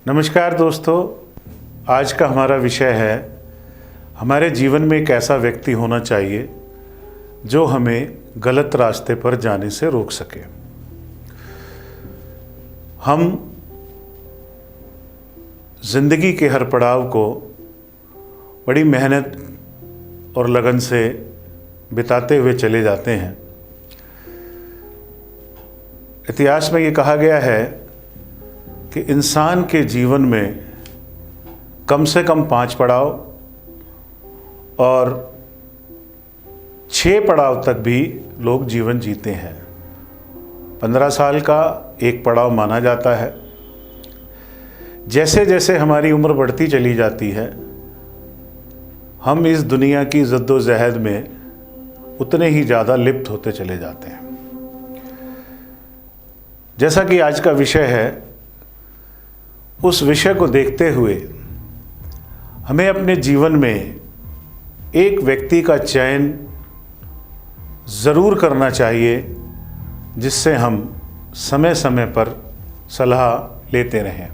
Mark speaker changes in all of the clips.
Speaker 1: नमस्कार दोस्तों, आज का हमारा विषय है हमारे जीवन में एक ऐसा व्यक्ति होना चाहिए जो हमें गलत रास्ते पर जाने से रोक सके। हम जिंदगी के हर पड़ाव को बड़ी मेहनत और लगन से बिताते हुए चले जाते हैं। इतिहास में ये कहा गया है कि इंसान के जीवन में कम से कम 5 पड़ाव और 6 पड़ाव तक भी लोग जीवन जीते हैं। 15 साल का एक पड़ाव माना जाता है। जैसे जैसे हमारी उम्र बढ़ती चली जाती है, हम इस दुनिया की जद्दोजहद में उतने ही ज़्यादा लिप्त होते चले जाते हैं। जैसा कि आज का विषय है, उस विषय को देखते हुए हमें अपने जीवन में एक व्यक्ति का चयन ज़रूर करना चाहिए जिससे हम समय समय पर सलाह लेते रहें।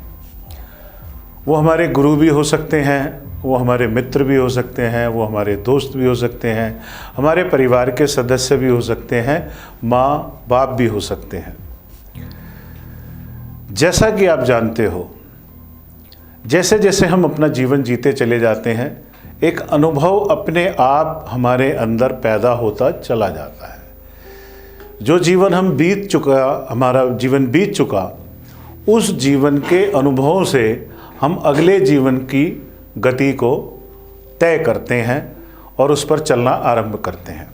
Speaker 1: वो हमारे गुरु भी हो सकते हैं, वो हमारे मित्र भी हो सकते हैं, वो हमारे दोस्त भी हो सकते हैं, हमारे परिवार के सदस्य भी हो सकते हैं, माँ बाप भी हो सकते हैं। जैसा कि आप जानते हो, जैसे जैसे हम अपना जीवन जीते चले जाते हैं, एक अनुभव अपने आप हमारे अंदर पैदा होता चला जाता है। जो जीवन हमारा जीवन बीत चुका, उस जीवन के अनुभवों से हम अगले जीवन की गति को तय करते हैं और उस पर चलना आरंभ करते हैं।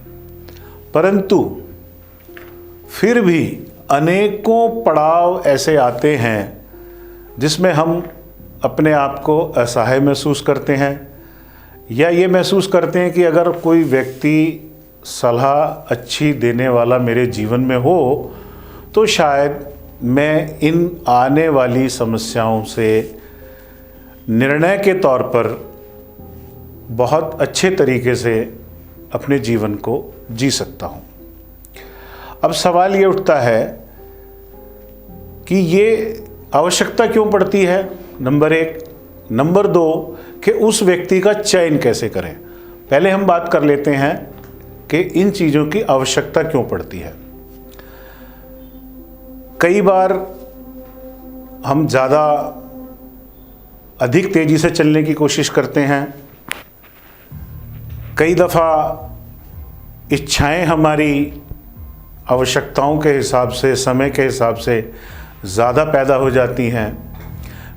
Speaker 1: परंतु फिर भी अनेकों पड़ाव ऐसे आते हैं जिसमें हम अपने आप को असहाय महसूस करते हैं, या ये महसूस करते हैं कि अगर कोई व्यक्ति सलाह अच्छी देने वाला मेरे जीवन में हो तो शायद मैं इन आने वाली समस्याओं से निर्णय के तौर पर बहुत अच्छे तरीके से अपने जीवन को जी सकता हूँ। अब सवाल ये उठता है कि ये आवश्यकता क्यों पड़ती है, नंबर 1। नंबर 2 कि उस व्यक्ति का चयन कैसे करें। पहले हम बात कर लेते हैं कि इन चीज़ों की आवश्यकता क्यों पड़ती है। कई बार हम ज़्यादा अधिक तेज़ी से चलने की कोशिश करते हैं। कई दफ़ा इच्छाएं हमारी आवश्यकताओं के हिसाब से, समय के हिसाब से ज़्यादा पैदा हो जाती हैं।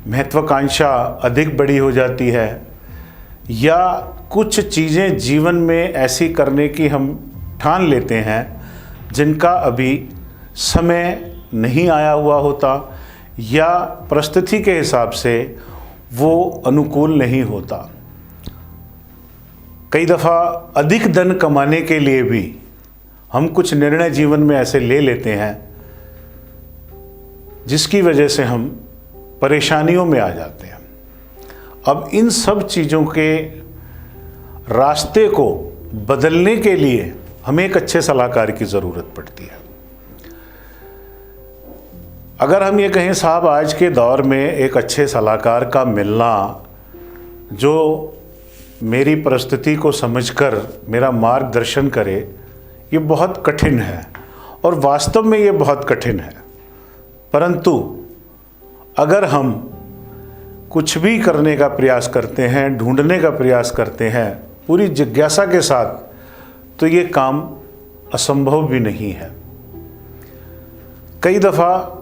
Speaker 1: महत्वाकांक्षा अधिक बड़ी हो जाती है, या कुछ चीज़ें जीवन में ऐसी करने की हम ठान लेते हैं जिनका अभी समय नहीं आया हुआ होता, या परिस्थिति के हिसाब से वो अनुकूल नहीं होता। कई दफ़ा अधिक धन कमाने के लिए भी हम कुछ निर्णय जीवन में ऐसे ले लेते हैं जिसकी वजह से हम परेशानियों में आ जाते हैं। अब इन सब चीज़ों के रास्ते को बदलने के लिए हमें एक अच्छे सलाहकार की ज़रूरत पड़ती है। अगर हम ये कहें साहब, आज के दौर में एक अच्छे सलाहकार का मिलना जो मेरी परिस्थिति को समझकर मेरा मार्गदर्शन करे, ये बहुत कठिन है, और वास्तव में ये बहुत कठिन है। परंतु अगर हम कुछ भी करने का प्रयास करते हैं, ढूंढने का प्रयास करते हैं पूरी जिज्ञासा के साथ, तो ये काम असंभव भी नहीं है। कई दफ़ा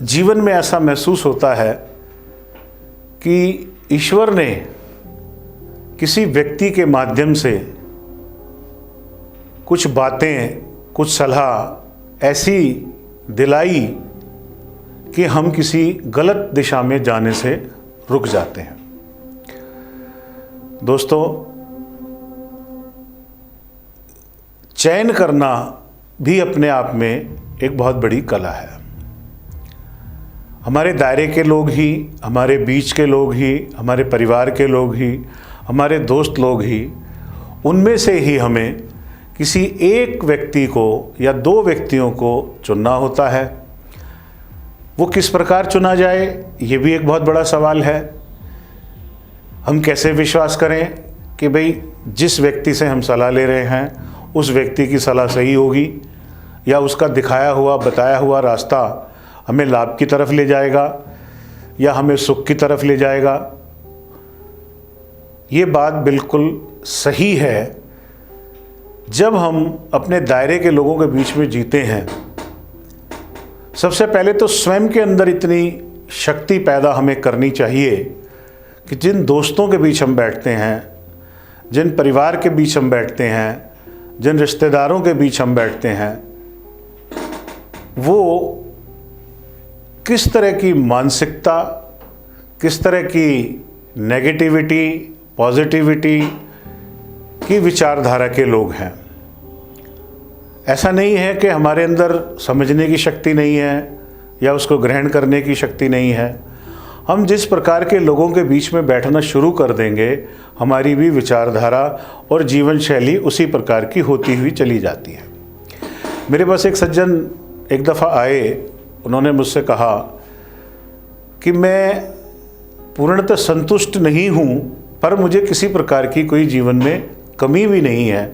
Speaker 1: जीवन में ऐसा महसूस होता है कि ईश्वर ने किसी व्यक्ति के माध्यम से कुछ बातें, कुछ सलाह ऐसी दिलाई कि हम किसी गलत दिशा में जाने से रुक जाते हैं। दोस्तों, चयन करना भी अपने आप में एक बहुत बड़ी कला है। हमारे दायरे के लोग ही, हमारे बीच के लोग ही, हमारे परिवार के लोग ही, हमारे दोस्त लोग ही, उनमें से ही हमें किसी एक व्यक्ति को या 2 व्यक्तियों को चुनना होता है। वो किस प्रकार चुना जाए, ये भी एक बहुत बड़ा सवाल है। हम कैसे विश्वास करें कि भाई जिस व्यक्ति से हम सलाह ले रहे हैं उस व्यक्ति की सलाह सही होगी, या उसका दिखाया हुआ बताया हुआ रास्ता हमें लाभ की तरफ ले जाएगा या हमें सुख की तरफ ले जाएगा। ये बात बिल्कुल सही है। जब हम अपने दायरे के लोगों के बीच में जीते हैं, सबसे पहले तो स्वयं के अंदर इतनी शक्ति पैदा हमें करनी चाहिए कि जिन दोस्तों के बीच हम बैठते हैं, जिन परिवार के बीच हम बैठते हैं, जिन रिश्तेदारों के बीच हम बैठते हैं, वो किस तरह की मानसिकता, किस तरह की नेगेटिविटी, पॉजिटिविटी की विचारधारा के लोग हैं। ऐसा नहीं है कि हमारे अंदर समझने की शक्ति नहीं है या उसको ग्रहण करने की शक्ति नहीं है। हम जिस प्रकार के लोगों के बीच में बैठना शुरू कर देंगे, हमारी भी विचारधारा और जीवन शैली उसी प्रकार की होती हुई चली जाती है। मेरे पास एक सज्जन एक दफ़ा आए, उन्होंने मुझसे कहा कि मैं पूर्णतः संतुष्ट नहीं हूँ, पर मुझे किसी प्रकार की कोई जीवन में कमी भी नहीं है।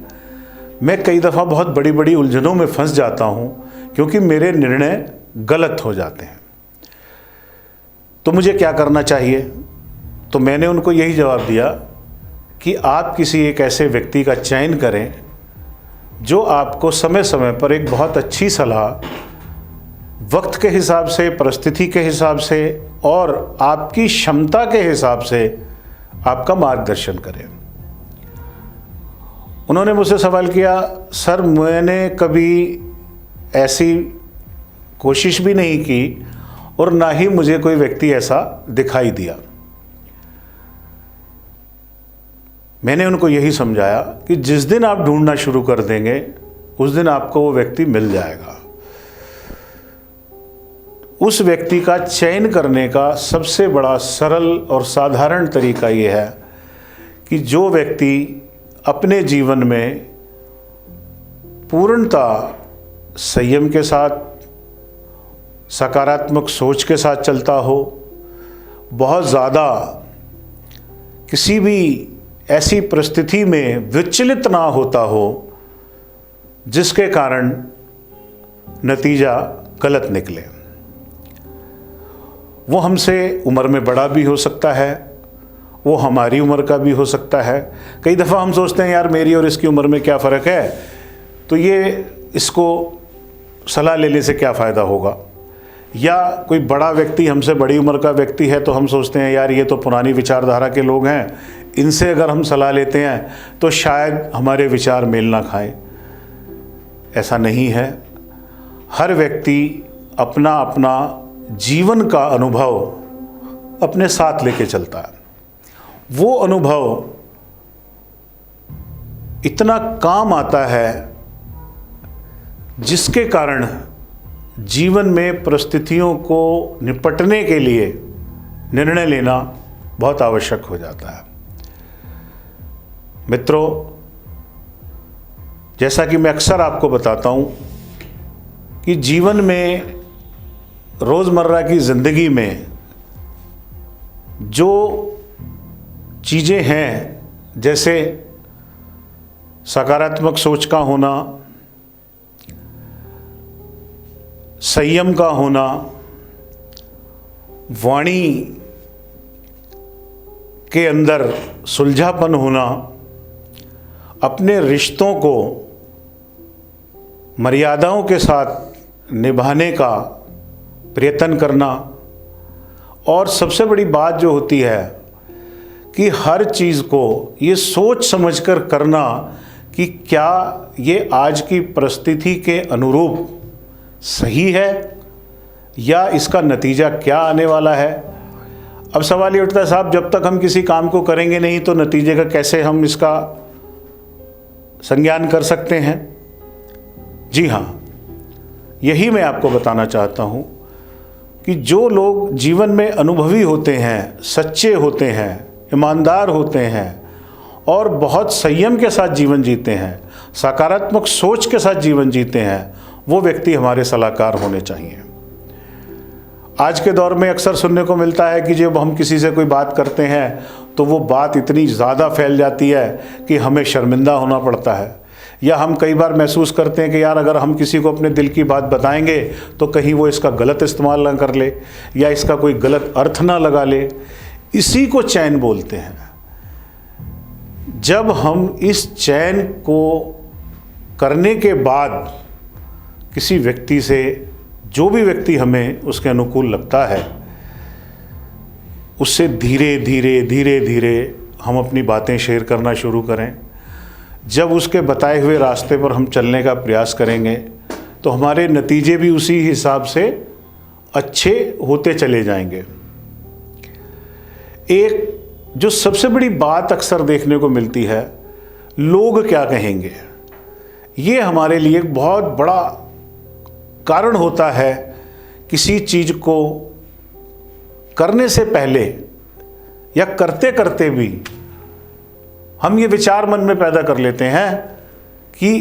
Speaker 1: मैं कई दफ़ा बहुत बड़ी बड़ी उलझनों में फंस जाता हूँ क्योंकि मेरे निर्णय गलत हो जाते हैं। तो मुझे क्या करना चाहिए? तो मैंने उनको यही जवाब दिया कि आप किसी एक ऐसे व्यक्ति का चयन करें जो आपको समय समय पर एक बहुत अच्छी सलाह वक्त के हिसाब से, परिस्थिति के हिसाब से और आपकी क्षमता के हिसाब से आपका मार्गदर्शन करें। उन्होंने मुझसे सवाल किया, सर मैंने कभी ऐसी कोशिश भी नहीं की और ना ही मुझे कोई व्यक्ति ऐसा दिखाई दिया। मैंने उनको यही समझाया कि जिस दिन आप ढूंढना शुरू कर देंगे उस दिन आपको वो व्यक्ति मिल जाएगा। उस व्यक्ति का चयन करने का सबसे बड़ा सरल और साधारण तरीका ये है कि जो व्यक्ति अपने जीवन में पूर्णतः संयम के साथ, सकारात्मक सोच के साथ चलता हो, बहुत ज़्यादा किसी भी ऐसी परिस्थिति में विचलित ना होता हो जिसके कारण नतीजा गलत निकले। वो हमसे उम्र में बड़ा भी हो सकता है, वो हमारी उम्र का भी हो सकता है। कई दफ़ा हम सोचते हैं यार मेरी और इसकी उम्र में क्या फ़र्क है, तो ये इसको सलाह लेने से क्या फ़ायदा होगा। या कोई बड़ा व्यक्ति हमसे बड़ी उम्र का व्यक्ति है तो हम सोचते हैं यार ये तो पुरानी विचारधारा के लोग हैं, इनसे अगर हम सलाह लेते हैं तो शायद हमारे विचार मेल ना खाएं। ऐसा नहीं है। हर व्यक्ति अपना अपना जीवन का अनुभव अपने साथ लेके चलता है। वो अनुभव इतना काम आता है जिसके कारण जीवन में परिस्थितियों को निपटने के लिए निर्णय लेना बहुत आवश्यक हो जाता है। मित्रों, जैसा कि मैं अक्सर आपको बताता हूं कि जीवन में, रोज़मर्रा की ज़िंदगी में जो चीज़ें हैं, जैसे सकारात्मक सोच का होना, संयम का होना, वाणी के अंदर सुलझापन होना, अपने रिश्तों को मर्यादाओं के साथ निभाने का प्रयत्न करना, और सबसे बड़ी बात जो होती है कि हर चीज़ को ये सोच समझकर करना कि क्या ये आज की परिस्थिति के अनुरूप सही है या इसका नतीजा क्या आने वाला है। अब सवाल ये उठता है, साहब जब तक हम किसी काम को करेंगे नहीं तो नतीजे का कैसे हम इसका संज्ञान कर सकते हैं। जी हाँ, यही मैं आपको बताना चाहता हूँ कि जो लोग जीवन में अनुभवी होते हैं, सच्चे होते हैं, ईमानदार होते हैं और बहुत संयम के साथ जीवन जीते हैं, सकारात्मक सोच के साथ जीवन जीते हैं, वो व्यक्ति हमारे सलाहकार होने चाहिए। आज के दौर में अक्सर सुनने को मिलता है कि जब हम किसी से कोई बात करते हैं तो वो बात इतनी ज़्यादा फैल जाती है कि हमें शर्मिंदा होना पड़ता है, या हम कई बार महसूस करते हैं कि यार अगर हम किसी को अपने दिल की बात बताएंगे तो कहीं वो इसका गलत इस्तेमाल ना कर ले या इसका कोई गलत अर्थ ना लगा ले। इसी को चैन बोलते हैं। जब हम इस चैन को करने के बाद किसी व्यक्ति से, जो भी व्यक्ति हमें उसके अनुकूल लगता है, उससे धीरे धीरे हम अपनी बातें शेयर करना शुरू करें, जब उसके बताए हुए रास्ते पर हम चलने का प्रयास करेंगे तो हमारे नतीजे भी उसी हिसाब से अच्छे होते चले जाएंगे। एक जो सबसे बड़ी बात अक्सर देखने को मिलती है, लोग क्या कहेंगे, ये हमारे लिए एक बहुत बड़ा कारण होता है। किसी चीज़ को करने से पहले या करते करते भी हम ये विचार मन में पैदा कर लेते हैं कि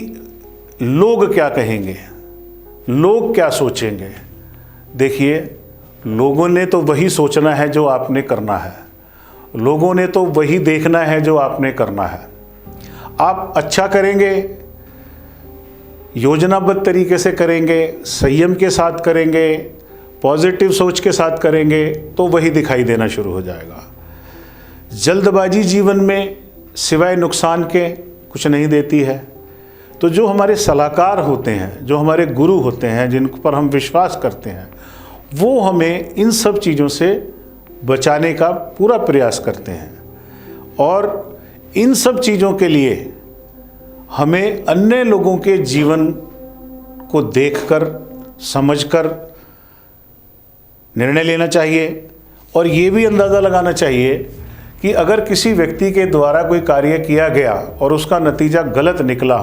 Speaker 1: लोग क्या कहेंगे, लोग क्या सोचेंगे। देखिए, लोगों ने तो वही सोचना है जो आपने करना है, लोगों ने तो वही देखना है जो आपने करना है। आप अच्छा करेंगे, योजनाबद्ध तरीके से करेंगे, संयम के साथ करेंगे, पॉजिटिव सोच के साथ करेंगे तो वही दिखाई देना शुरू हो जाएगा। जल्दबाजी जीवन में सिवाय नुकसान के कुछ नहीं देती है। तो जो हमारे सलाहकार होते हैं, जो हमारे गुरु होते हैं, जिन पर हम विश्वास करते हैं, वो हमें इन सब चीज़ों से बचाने का पूरा प्रयास करते हैं। और इन सब चीज़ों के लिए हमें अन्य लोगों के जीवन को देखकर, समझकर निर्णय लेना चाहिए। और ये भी अंदाज़ा लगाना चाहिए कि अगर किसी व्यक्ति के द्वारा कोई कार्य किया गया और उसका नतीजा गलत निकला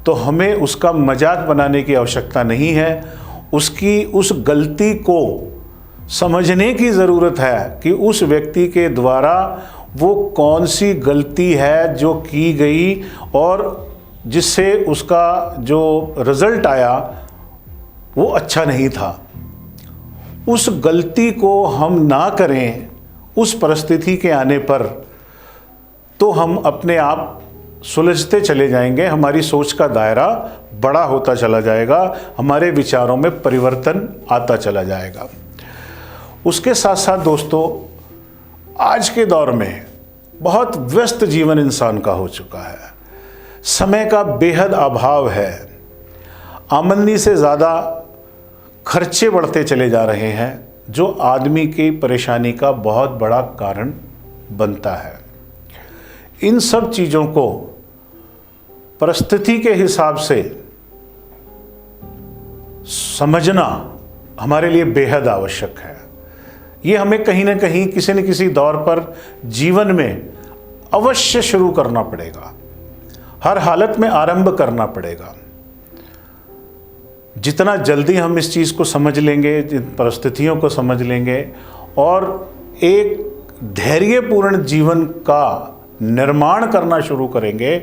Speaker 1: तो हमें उसका मजाक बनाने की आवश्यकता नहीं है। उसकी उस गलती को समझने की ज़रूरत है कि उस व्यक्ति के द्वारा वो कौन सी गलती है जो की गई और जिससे उसका जो रिज़ल्ट आया वो अच्छा नहीं था। उस गलती को हम ना करें उस परिस्थिति के आने पर, तो हम अपने आप सुलझते चले जाएंगे, हमारी सोच का दायरा बड़ा होता चला जाएगा, हमारे विचारों में परिवर्तन आता चला जाएगा। उसके साथ साथ दोस्तों, आज के दौर में बहुत व्यस्त जीवन इंसान का हो चुका है, समय का बेहद अभाव है, आमदनी से ज़्यादा खर्चे बढ़ते चले जा रहे हैं, जो आदमी की परेशानी का बहुत बड़ा कारण बनता है। इन सब चीज़ों को परिस्थिति के हिसाब से समझना हमारे लिए बेहद आवश्यक है। ये हमें कहीं ना कहीं किसी न किसी दौर पर जीवन में अवश्य शुरू करना पड़ेगा, हर हालत में आरंभ करना पड़ेगा। जितना जल्दी हम इस चीज़ को समझ लेंगे, जिन परिस्थितियों को समझ लेंगे और एक धैर्यपूर्ण जीवन का निर्माण करना शुरू करेंगे,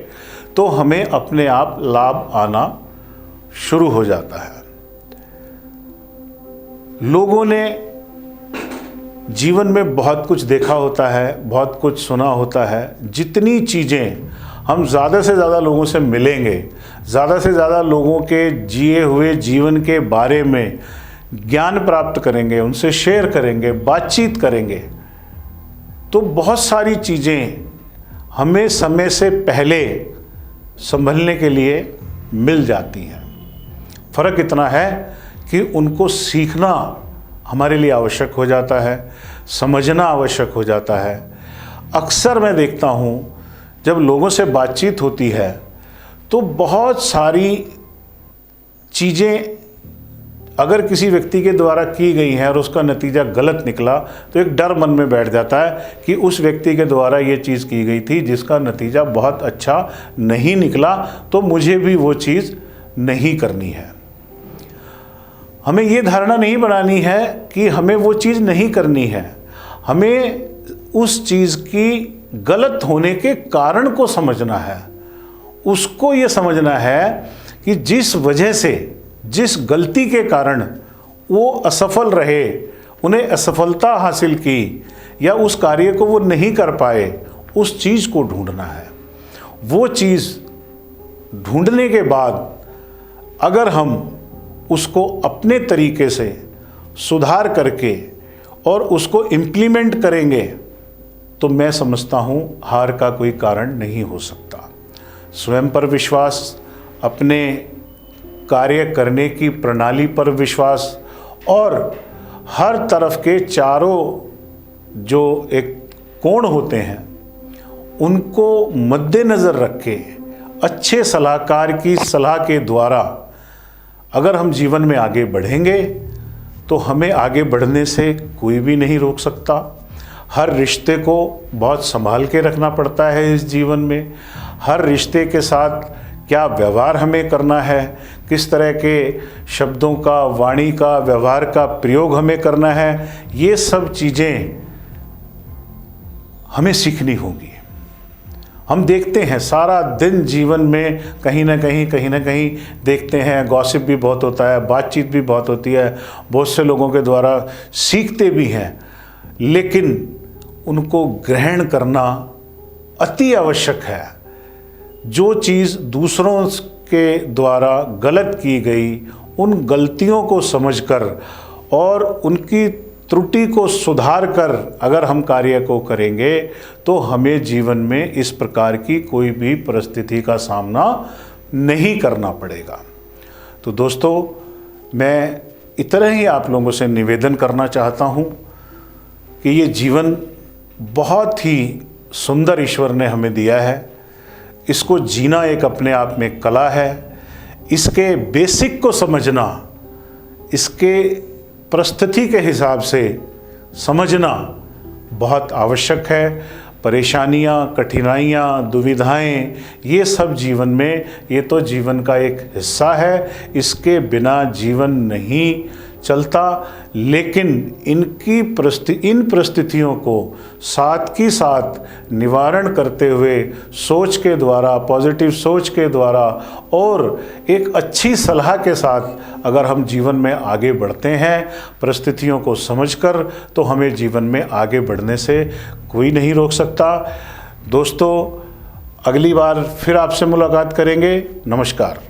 Speaker 1: तो हमें अपने आप लाभ आना शुरू हो जाता है। लोगों ने जीवन में बहुत कुछ देखा होता है, बहुत कुछ सुना होता है। जितनी चीज़ें हम ज़्यादा से ज़्यादा लोगों से मिलेंगे, ज़्यादा से ज़्यादा लोगों के जिए हुए जीवन के बारे में ज्ञान प्राप्त करेंगे, उनसे शेयर करेंगे, बातचीत करेंगे, तो बहुत सारी चीज़ें हमें समय से पहले संभलने के लिए मिल जाती हैं। फ़र्क इतना है कि उनको सीखना हमारे लिए आवश्यक हो जाता है, समझना आवश्यक हो जाता है। अक्सर मैं देखता हूँ जब लोगों से बातचीत होती है तो बहुत सारी चीज़ें अगर किसी व्यक्ति के द्वारा की गई हैं और उसका नतीजा गलत निकला तो एक डर मन में बैठ जाता है कि उस व्यक्ति के द्वारा ये चीज़ की गई थी जिसका नतीजा बहुत अच्छा नहीं निकला, तो मुझे भी वो चीज़ नहीं करनी है। हमें ये धारणा नहीं बनानी है कि हमें वो चीज़ नहीं करनी है। हमें उस चीज़ की गलत होने के कारण को समझना है। उसको ये समझना है कि जिस वजह से, जिस गलती के कारण वो असफल रहे, उन्हें असफलता हासिल की या उस कार्य को वो नहीं कर पाए, उस चीज़ को ढूंढना है। वो चीज़ ढूंढने के बाद अगर हम उसको अपने तरीके से सुधार करके और उसको इम्प्लीमेंट करेंगे तो मैं समझता हूँ हार का कोई कारण नहीं हो सकता। स्वयं पर विश्वास, अपने कार्य करने की प्रणाली पर विश्वास और हर तरफ के चारों जो एक कोण होते हैं उनको मद्देनज़र रख के अच्छे सलाहकार की सलाह के द्वारा अगर हम जीवन में आगे बढ़ेंगे तो हमें आगे बढ़ने से कोई भी नहीं रोक सकता। हर रिश्ते को बहुत संभाल के रखना पड़ता है इस जीवन में। हर रिश्ते के साथ क्या व्यवहार हमें करना है, किस तरह के शब्दों का, वाणी का, व्यवहार का प्रयोग हमें करना है, ये सब चीज़ें हमें सीखनी होगी। हम देखते हैं सारा दिन जीवन में कहीं ना कहीं देखते हैं, गॉसिप भी बहुत होता है, बातचीत भी बहुत होती है, बहुत से लोगों के द्वारा सीखते भी हैं, लेकिन उनको ग्रहण करना अति आवश्यक है। जो चीज़ दूसरों के द्वारा गलत की गई, उन गलतियों को समझकर और उनकी त्रुटि को सुधार कर अगर हम कार्य को करेंगे तो हमें जीवन में इस प्रकार की कोई भी परिस्थिति का सामना नहीं करना पड़ेगा। तो दोस्तों, मैं इतना ही आप लोगों से निवेदन करना चाहता हूँ कि ये जीवन बहुत ही सुंदर ईश्वर ने हमें दिया है। इसको जीना एक अपने आप में कला है। इसके बेसिक को समझना, इसके परिस्थिति के हिसाब से समझना बहुत आवश्यक है। परेशानियाँ, कठिनाइयाँ, दुविधाएं, ये सब जीवन में, ये तो जीवन का एक हिस्सा है। इसके बिना जीवन नहीं चलता, लेकिन इन परिस्थितियों को साथ की साथ निवारण करते हुए सोच के द्वारा, पॉजिटिव सोच के द्वारा और एक अच्छी सलाह के साथ अगर हम जीवन में आगे बढ़ते हैं परिस्थितियों को समझकर, तो हमें जीवन में आगे बढ़ने से कोई नहीं रोक सकता। दोस्तों, अगली बार फिर आपसे मुलाकात करेंगे। नमस्कार।